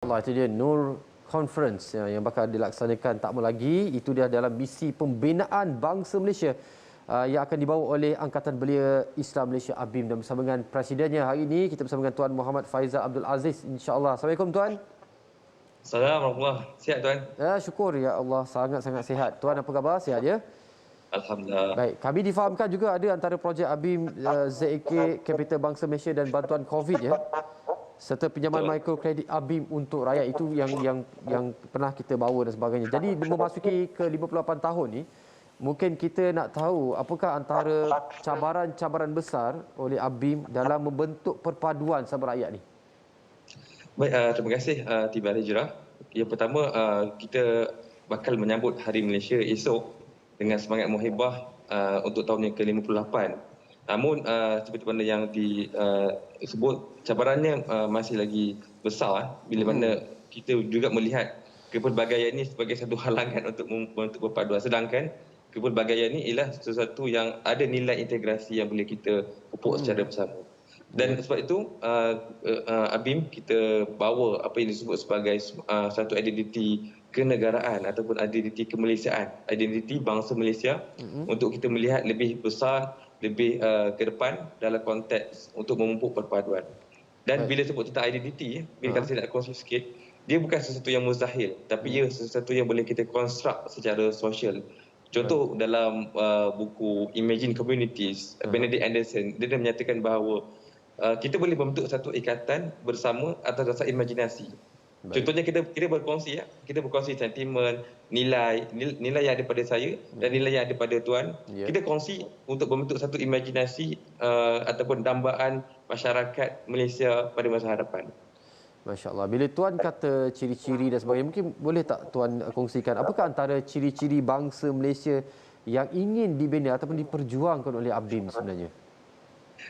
Allah, itu dia Nur Conference yang bakal dilaksanakan tak lama lagi. Itu dia dalam misi pembinaan bangsa Malaysia yang akan dibawa oleh Angkatan Belia Islam Malaysia ABIM, dan bersama dengan Presidennya hari ini kita bersama dengan Tuan Muhammad Faizal Abdul Aziz, insya-Allah. Assalamualaikum Tuan. Assalamualaikum. Sihat Tuan? Ya, syukur ya Allah, sangat-sangat sihat. Tuan apa khabar? Sihat ya? Alhamdulillah. Baik, kami difahamkan juga ada antara projek ABIM ZAK Capital Bangsa Malaysia dan bantuan COVID ya, serta pinjaman mikrokredit ABIM untuk rakyat, itu yang pernah kita bawa dan sebagainya. Jadi memasuki ke 58 tahun ni, mungkin kita nak tahu apakah antara cabaran-cabaran besar oleh ABIM dalam membentuk perpaduan sama rakyat ni. Baik, terima kasih Tiba Hijrah. Yang pertama, kita bakal menyambut Hari Malaysia esok dengan semangat muhibah untuk tahun yang ke-58. Namun seperti mana yang disebut, cabarannya masih lagi besar bila mana kita juga melihat kepelbagaian ini sebagai satu halangan untuk perpaduan. Sedangkan kepelbagaian ini ialah sesuatu yang ada nilai integrasi yang boleh kita pupuk secara bersama. Dan sebab itu ABIM kita bawa apa yang disebut sebagai satu identiti kenegaraan ataupun identiti kemalaysiaan, identiti bangsa Malaysia, untuk kita melihat lebih besar, lebih ke depan dalam konteks untuk memupuk perpaduan. Dan bila sebut tentang identiti, bila kata saya nak kongsi sikit, dia bukan sesuatu yang mustahil, tapi ia sesuatu yang boleh kita construct secara sosial. Contoh dalam buku Imagine Communities, Benedict Anderson, dia menyatakan bahawa kita boleh membentuk satu ikatan bersama atas dasar imajinasi. Contohnya kita berkongsi, kita berkongsi sentimen, nilai yang ada pada saya dan nilai yang ada pada Tuan. Kita kongsi untuk membentuk satu imajinasi ataupun dambaan masyarakat Malaysia pada masa hadapan. Masya-Allah. Bila Tuan kata ciri-ciri dan sebagainya, mungkin boleh tak Tuan kongsikan apakah antara ciri-ciri bangsa Malaysia yang ingin dibina ataupun diperjuangkan oleh ABIM sebenarnya?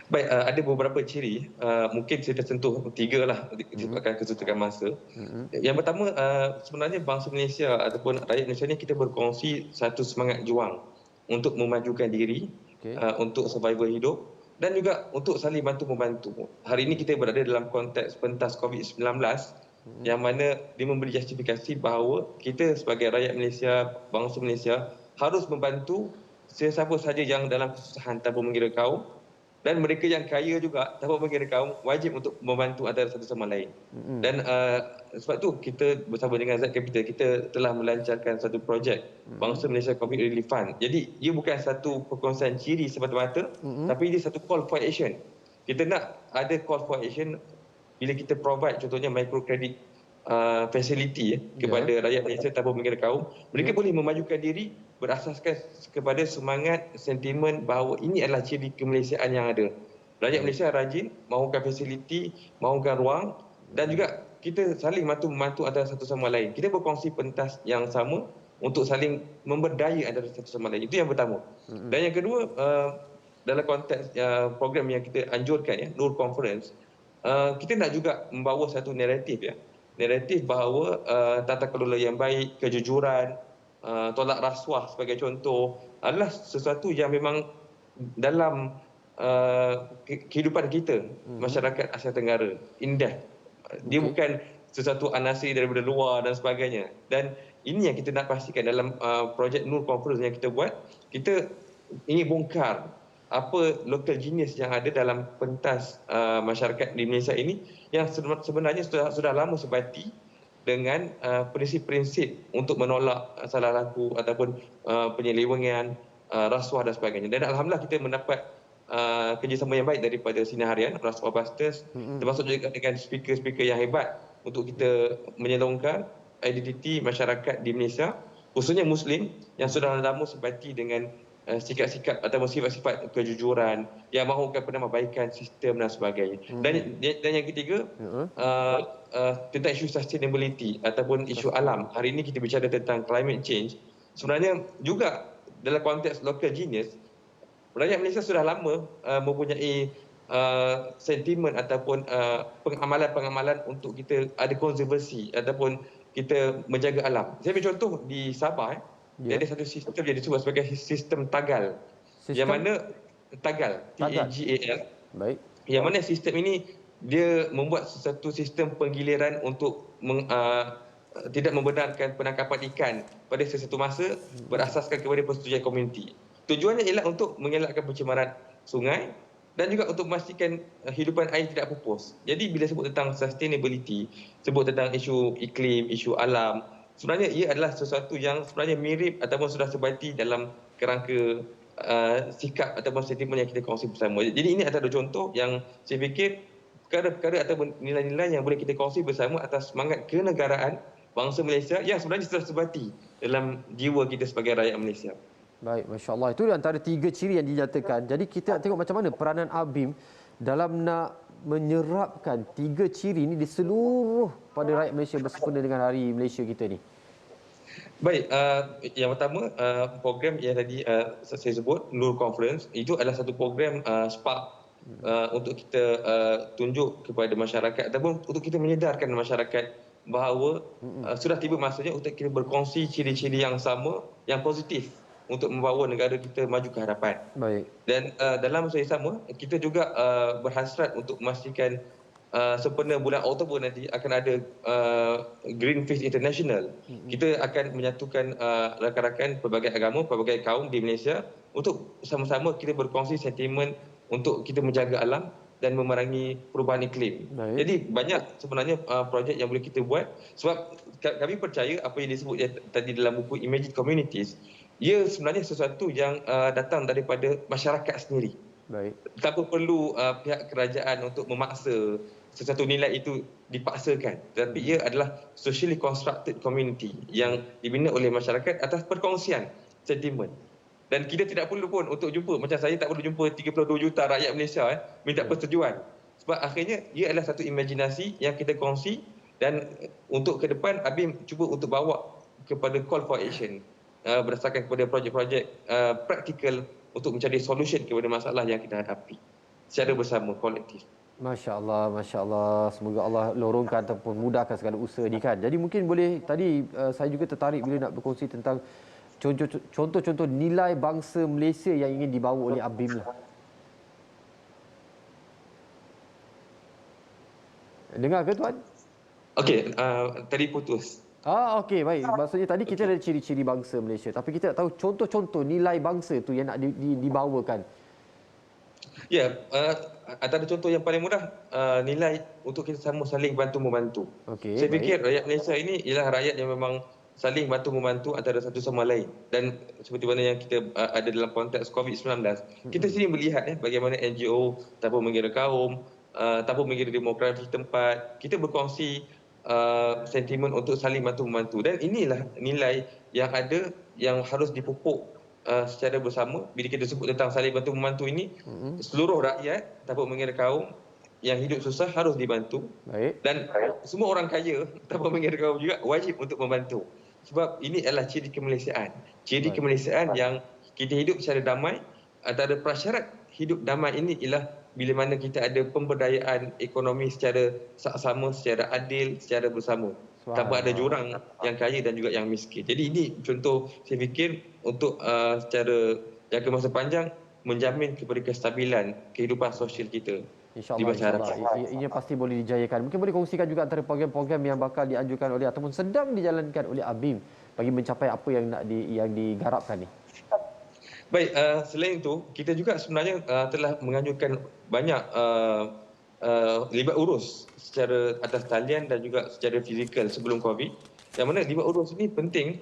Baik, ada beberapa ciri. Mungkin saya tersentuh 3 lah disebabkan kesusahan masa. Yang pertama, sebenarnya bangsa Malaysia ataupun rakyat Malaysia ni kita berkongsi satu semangat juang untuk memajukan diri, untuk survival hidup dan juga untuk saling bantu-membantu. Hari ini kita berada dalam konteks pentas COVID-19 yang mana dia memberi justifikasi bahawa kita sebagai rakyat Malaysia, bangsa Malaysia harus membantu sesiapa sahaja yang dalam kesusahan tanpa mengira kaum, dan mereka yang kaya juga tanpa mengira kaum wajib untuk membantu antara satu sama lain. Dan sebab tu kita bersama dengan ZAK Capital kita telah melancarkan satu projek Bangsa Malaysia COVID Relief Fund. Jadi ia bukan satu perkongsian ciri semata-mata, tapi dia satu call for action. Kita nak ada call for action bila kita provide contohnya microcredit facility kepada rakyat Malaysia tanpa mengira kaum. Mereka boleh memajukan diri berasaskan kepada semangat sentimen bahawa ini adalah ciri kemalaysiaan yang ada. Rakyat Malaysia rajin, mahukan fasiliti, mahukan ruang, dan juga kita saling membantu antara satu sama lain. Kita berkongsi pentas yang sama untuk saling memberdaya antara satu sama lain. Itu yang pertama. Dan yang kedua, dalam konteks program yang kita anjurkan, Nur Conference, kita nak juga membawa satu naratif, naratif bahawa tata kelola yang baik, kejujuran, tolak rasuah sebagai contoh adalah sesuatu yang memang dalam kehidupan kita, masyarakat Asia Tenggara, indah. Dia bukan sesuatu anasir daripada luar dan sebagainya. Dan ini yang kita nak pastikan dalam projek Nur Conference yang kita buat. Kita ingin bongkar apa local genius yang ada dalam pentas masyarakat di Malaysia ini yang sebenarnya sudah lama sebati dengan prinsip-prinsip untuk menolak salah laku ataupun penyelewengan, rasuah dan sebagainya. Dan alhamdulillah kita mendapat kerjasama yang baik daripada Sinar Harian, Rasuah Busters, termasuk juga dengan speaker-speaker yang hebat untuk kita menyelongkan identiti masyarakat di Malaysia, khususnya Muslim yang sudah lama sebati dengan sikap-sikap atau sifat-sifat kejujuran yang mahukan penambahbaikan sistem dan sebagainya. Dan yang ketiga, tentang isu sustainability ataupun isu alam. Hari ini kita bicara tentang climate change. Sebenarnya juga dalam konteks local genius, rakyat Malaysia sudah lama mempunyai sentimen ataupun pengamalan-pengamalan untuk kita ada konservasi ataupun kita menjaga alam. Saya ambil contoh di Sabah, ada satu sistem yang disebut sebagai sistem Tagal. Yang mana Tagal, TAGAL. Baik. Yang mana sistem ini dia membuat satu sistem penggiliran untuk tidak membenarkan penangkapan ikan pada sesuatu masa berasaskan kepada persetujuan komuniti. Tujuannya ialah untuk mengelakkan pencemaran sungai dan juga untuk memastikan hidupan air tidak pupus. Jadi bila sebut tentang sustainability, sebut tentang isu iklim, isu alam, sebenarnya ia adalah sesuatu yang sebenarnya mirip ataupun sudah sebati dalam kerangka sikap ataupun sentimen yang kita kongsi bersama. Jadi ini antara contoh yang saya fikir perkara-perkara atau nilai-nilai yang boleh kita kongsi bersama atas semangat kenegaraan bangsa Malaysia yang sebenarnya sudah sebati dalam jiwa kita sebagai rakyat Malaysia. Baik, Masya Allah. Itu antara 3 ciri yang dinyatakan. Jadi kita nak tengok macam mana peranan ABIM dalam nak menyerapkan 3 ciri ini di seluruh pada rakyat Malaysia bersempena dengan Hari Malaysia kita ni. Baik, yang pertama program yang tadi saya sebut, Nur Conference, itu adalah satu program SPARK untuk kita tunjuk kepada masyarakat ataupun untuk kita menyedarkan masyarakat bahawa sudah tiba masanya untuk kita berkongsi ciri-ciri yang sama, yang positif untuk membawa negara kita maju ke hadapan. Baik. Dan dalam masa yang sama, kita juga berhasrat untuk memastikan sempena bulan Oktober nanti akan ada Greenpeace International. Kita akan menyatukan rakan-rakan pelbagai agama, pelbagai kaum di Malaysia untuk sama-sama kita berkongsi sentimen untuk kita menjaga alam dan memerangi perubahan iklim. Baik. Jadi banyak sebenarnya projek yang boleh kita buat sebab kami percaya apa yang disebut tadi dalam buku Imagine Communities, ia sebenarnya sesuatu yang datang daripada masyarakat sendiri. Baik. Tak perlu pihak kerajaan untuk memaksa sesuatu nilai itu dipaksakan. Tetapi ia adalah socially constructed community yang dibina oleh masyarakat atas perkongsian sentimen. Dan kita tidak perlu pun untuk jumpa, macam saya tak perlu jumpa 32 juta rakyat Malaysia minta persetujuan. Sebab akhirnya ia adalah satu imajinasi yang kita kongsi dan untuk ke depan ABIM cuba untuk bawa kepada call for action berdasarkan kepada projek-projek praktikal untuk mencari solution kepada masalah yang kita hadapi secara bersama, kolektif. Masya Allah, Masya Allah. Semoga Allah lorongkan ataupun mudahkan segala usaha ni kan. Jadi mungkin boleh, tadi saya juga tertarik bila nak berkongsi tentang contoh-contoh nilai bangsa Malaysia yang ingin dibawa oleh ABIM lah. Dengar ke tuan? Okey, tadi putus. Okey, baik. Maksudnya tadi kita ada ciri-ciri bangsa Malaysia, tapi kita nak tahu contoh-contoh nilai bangsa tu yang nak dibawakan. Ya, antara contoh yang paling mudah nilai untuk kita sama saling bantu-membantu. Okey, saya fikir baik. rakyat Malaysia ini ialah rakyat yang memang saling bantu-membantu antara satu sama lain. Dan seperti mana yang kita ada dalam konteks COVID-19, kita sini melihat bagaimana NGO, Tabung Mengira Kaum, Tabung Mengira Demokrasi tempat, kita berkongsi sentimen untuk saling bantu-membantu. Dan inilah nilai yang ada yang harus dipupuk secara bersama. Bila kita sebut tentang saling bantu-membantu ini, seluruh rakyat, Tabung Mengira Kaum yang hidup susah harus dibantu. Baik. Dan semua orang kaya, Tabung Mengira Kaum juga wajib untuk membantu. Sebab ini adalah ciri kemalaysiaan. Ciri kemalaysiaan yang kita hidup secara damai. Antara prasyarat hidup damai ini ialah bila mana kita ada pemberdayaan ekonomi secara saksama, secara adil, secara bersama. Tanpa ada jurang yang kaya dan juga yang miskin. Jadi ini contoh saya fikir untuk secara jangka masa panjang menjamin kepada kestabilan kehidupan sosial kita. InsyaAllah. Ini pasti boleh dijayakan. Mungkin boleh kongsikan juga antara program-program yang bakal dianjurkan oleh ataupun sedang dijalankan oleh ABIM bagi mencapai apa yang nak yang digarapkan ni. Baik, selain itu kita juga sebenarnya telah menganjurkan banyak libat urus secara atas talian dan juga secara fizikal sebelum COVID. Yang mana libat urus ini penting.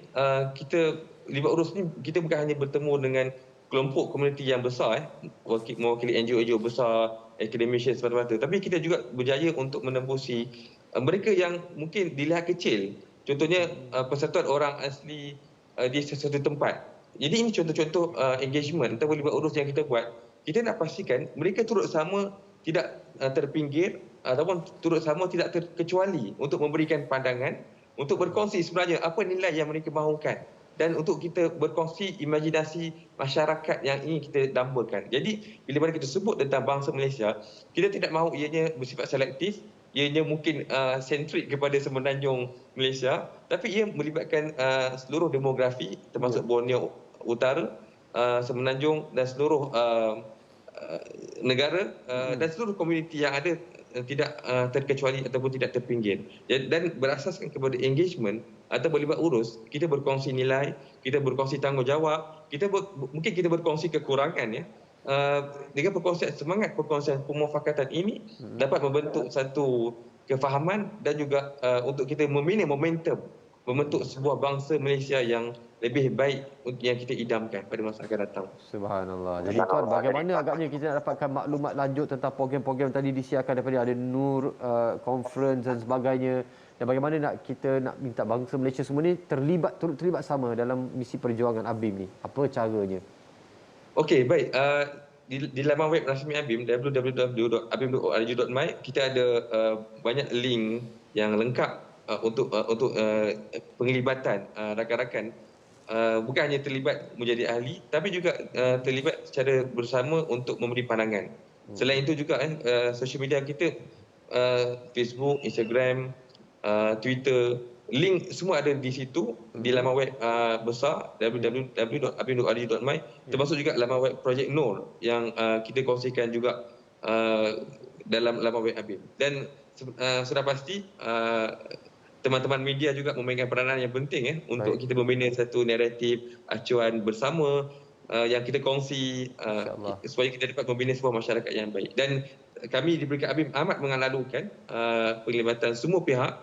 Libat urus ini kita bukan hanya bertemu dengan kelompok komuniti yang besar, mewakili NGO besar, academician semata-mata, tapi kita juga berjaya untuk menembusi mereka yang mungkin dilihat kecil. Contohnya persatuan orang asli di sesuatu tempat. Jadi ini contoh-contoh engagement atau libat urus yang kita buat. Kita nak pastikan mereka turut sama tidak terpinggir ataupun turut sama tidak terkecuali untuk memberikan pandangan, untuk berkongsi sebenarnya apa nilai yang mereka mahukan. Dan untuk kita berkongsi imajinasi masyarakat yang ingin kita dambakan. Jadi, bila mana kita sebut tentang bangsa Malaysia, kita tidak mahu ianya bersifat selektif, ianya mungkin sentrik kepada semenanjung Malaysia, tapi ia melibatkan seluruh demografi, termasuk Borneo Utara, semenanjung dan seluruh negara dan seluruh komuniti yang ada terkecuali ataupun tidak terpinggir. Dan berasaskan kepada engagement atau berlibat urus, kita berkongsi nilai, kita berkongsi tanggungjawab, mungkin kita berkongsi kekurangan ya. Dengan semangat perkongsian pemufakatan ini dapat membentuk satu kefahaman dan juga untuk kita membina momentum membentuk sebuah bangsa Malaysia yang lebih baik yang kita idamkan pada masa akan datang. Subhanallah. Jadi tuan, bagaimana agaknya kita nak dapatkan maklumat lanjut tentang program-program tadi disiarkan daripada ada Nur conference dan sebagainya, dan bagaimana kita nak minta bangsa Malaysia semua ni turut terlibat sama dalam misi perjuangan ABIM ni? Apa caranya? Okey, baik. Di laman web rasmi ABIM www.abim.org.my kita ada banyak link yang lengkap untuk penglibatan rakan-rakan, bukan hanya terlibat menjadi ahli tapi juga terlibat secara bersama untuk memberi pandangan. Selain itu juga social media kita, Facebook, Instagram, Twitter, link semua ada di situ di laman web besar www.abim.org.my, termasuk juga laman web Projek Nur yang kita kongsikan juga dalam laman web ABIM. Dan sudah pasti teman-teman media juga memainkan peranan yang penting untuk kita membina satu naratif acuan bersama yang kita kongsi supaya kita dapat membina sebuah masyarakat yang baik. Dan kami di Peringkat ABIM amat mengalu-alukan penglibatan semua pihak.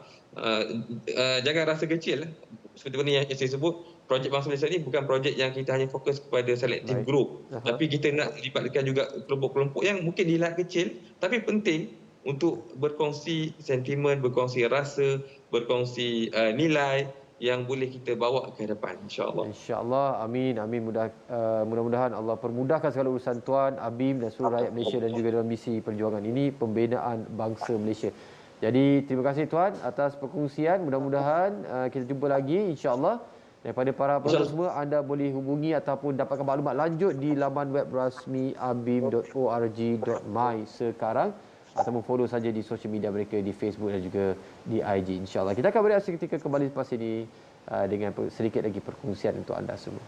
Jangan rasa kecil. Seperti mana yang saya sebut, projek Bangsa Malaysia ni bukan projek yang kita hanya fokus kepada selective group, tapi kita nak libatkan juga kelompok-kelompok yang mungkin dilihat kecil tapi penting untuk berkongsi sentimen, berkongsi rasa, berkongsi nilai yang boleh kita bawa ke depan, insya-Allah. Insya-Allah, amin, amin. Mudah-mudahan Allah permudahkan segala urusan tuan, ABIM dan seluruh rakyat Malaysia dan juga dalam misi perjuangan ini pembinaan bangsa Malaysia. Jadi terima kasih tuan atas perkongsian. Mudah-mudahan kita jumpa lagi insya-Allah. Daripada para penonton semua, anda boleh hubungi ataupun dapatkan maklumat lanjut di laman web rasmi abim.org.my sekarang, ataupun follow saja di sosial media mereka di Facebook dan juga di IG, insya-Allah. Kita akan berehat seketika kembali lepas ini dengan sedikit lagi perkongsian untuk anda semua.